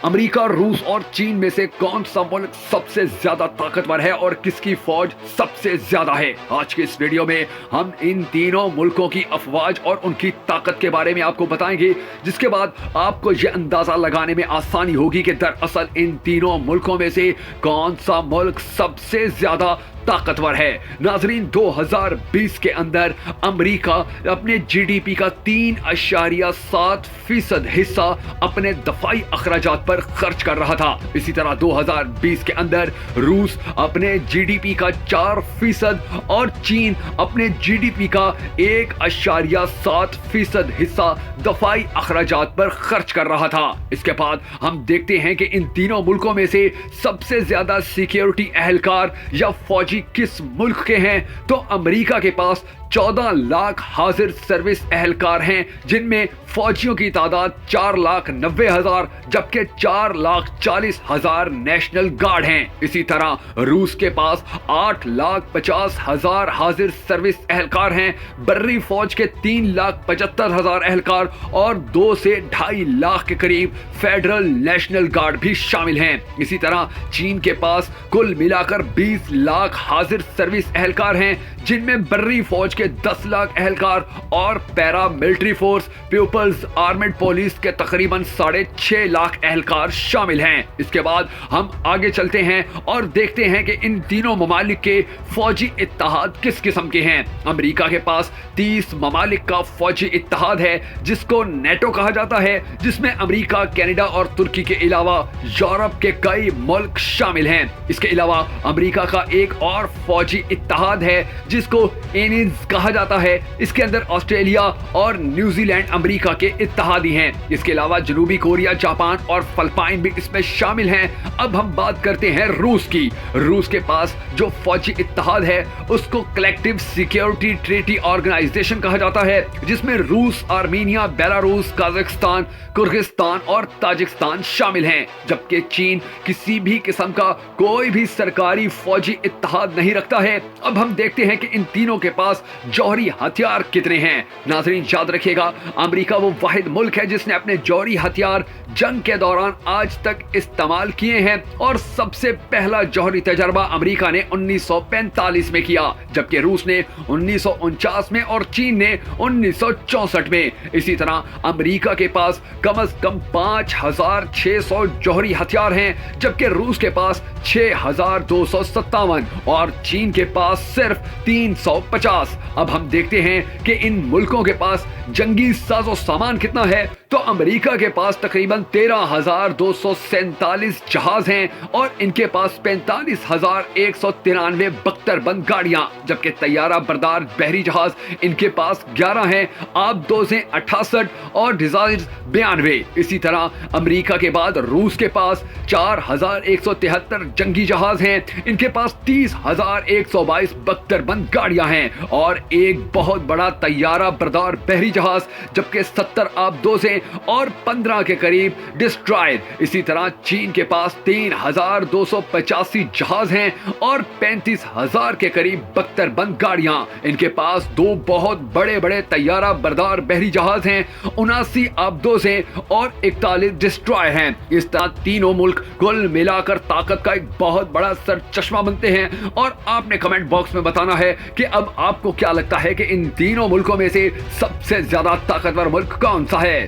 America, रूस और चीन में से कौन सा मुल्क सबसे ज्यादा ताकतवर है और किसकी फौज सबसे ज्यादा है? आज के इस वीडियो में हम इन तीनों मुल्कों की अफवाज और उनकी ताकत के बारे में आपको बताएंगे, जिसके बाद आपको यह अंदाजा लगाने में आसानी होगी कि दरअसल इन तीनों मुल्कों में से कौन सा मुल्क सबसे ज्यादा ताकतवर है। नाजरीन, 2020 के अंदर अमेरिका अपने जीडीपी का 3.7% हिस्सा अपने दफाई अखराजात पर खर्च कर रहा था। इसी तरह 2020 के अंदर रूस अपने जीडीपी का 4% और चीन अपने जीडीपी का 1.7% हिस्सा दफाई अखराजात पर खर्च कर रहा था। इसके बाद हम देखते हैं कि इन तीनों मुल्कों में से सबसे ज्यादा सिक्योरिटी एहलकार या फौजी किस मुल्क के हैं। तो अमेरिका के पास 14 लाख हाजिर सर्विस एहलकार हैं, जिनमें फौजियों की तादाद 4,90,000 जबकि 4,40,000 नेशनल गार्ड हैं। इसी तरह रूस के पास 8,50,000 हाजिर सर्विस एहलकार हैं, बर्री फौज के 3,75,000 एहलकार और 2 से 2.5 लाख के करीब फेडरल नेशनल गार्ड भी शामिल हैं। इसी तरह चीन के पास कुल मिलाकर 20 लाख हाजिर सर्विस एहलकार हैं, जिनमें बर्री फौज के 10 लाख एहलकार और paramilitary force, people's armed police के तकरीबन 6.5 लाख एहलकार शामिल हैं। इसके बाद हम आगे चलते हैं और देखते हैं कि इन तीनों ममालिक के फौजी इत्तेहाद किस किस्म के हैं। अमेरिका के पास 30 ममालिक का फौजी इत्तेहाद है, जिसको नेटो कहा जाता है, जिसमें अमेरिका, कनाडा और तुर्की के अलावा यूरोप के कई मुल्क शामिल हैं। इसके अलावा अमेरिका का एक और फौजी इत्तेहाद है जिसको एनिज कहा जाता है। इसके अंदर ऑस्ट्रेलिया और न्यूजीलैंड अमेरिका के इत्तेहादी हैं। इसके अलावा जनूबी कोरिया, जापान और फिलिपाइन भी इसमें शामिल हैं। अब हम बात करते हैं रूस की। रूस के पास जो फौजी इत्तेहाद है उसको कलेक्टिव सिक्योरिटी ट्रीटी ऑर्गेनाइजेशन कहा जाता है, जिसमें रूस, आर्मीनिया, बेलारूस, कजाकिस्तान, किर्गिस्तान और ताजिकिस्तान शामिल हैं। जबकि चीन किसी भी किस्म का कोई भी सरकारी फौजी इत्तेहाद नहीं रखता है। अब हम देखते हैं कि इन तीनों के पास जौहरी हथियार कितने हैं। नाजरीन, याद रखिएगा, अमेरिका वो वाहिद मुल्क है जिसने अपने जौहरी हथियार जंग के दौरान आज तक इस्तेमाल किए हैं और सबसे पहला जौहरी तजर्बा अमेरिका ने 1945 में किया, जबकि रूस ने 1949 में और चीन ने 1964 में। इसी तरह अमेरिका के पास कम से कम 5,600 जौहरी हथियार हैं, जबकि रूस के पास 6,257 और चीन के पास सिर्फ 350। अब हम देखते हैं कि इन मुल्कों के पास जंगी साजो सामान कितना है। तो अमेरिका के पास तकरीबन 13,247 जहाज हैं और इनके पास 45,193 बख्तरबंद गाड़ियां, जबकि तैयारा बरदार बहरी जहाज इनके पास 11 हैं, आबदोजें 68 और डिजाइर 92। इसी तरह अमेरिका के बाद रूस के पास 4,173 जंगी जहाज हैं, इनके पास 30,122 बख्तरबंद गाड़ियां हैं और एक बहुत बड़ा तैयारा बरदार बहरी जहाज, जबकि 70 आबदोजें और 15 के करीब डिस्ट्रॉयर। इसी तरह चीन के पास 3,285 जहाज हैं और 35,000 के करीब बख्तरबंद गाड़ियां। इनके पास 2 बहुत बड़े बड़े तैयारा बरदार बहरी जहाज हैं, 79 आबदोजें और 41 डिस्ट्रॉयर हैं। इस तरह तीनों मुल्क कुल मिलाकर ताकत का एक बहुत बड़ा सर चश्मा बनते हैं। और आपने कमेंट बॉक्स में बताना है कि अब आपको क्या लगता है कि इन तीनों मुल्कों में से सबसे ज्यादा ताकतवर मुल्क कौन सा है।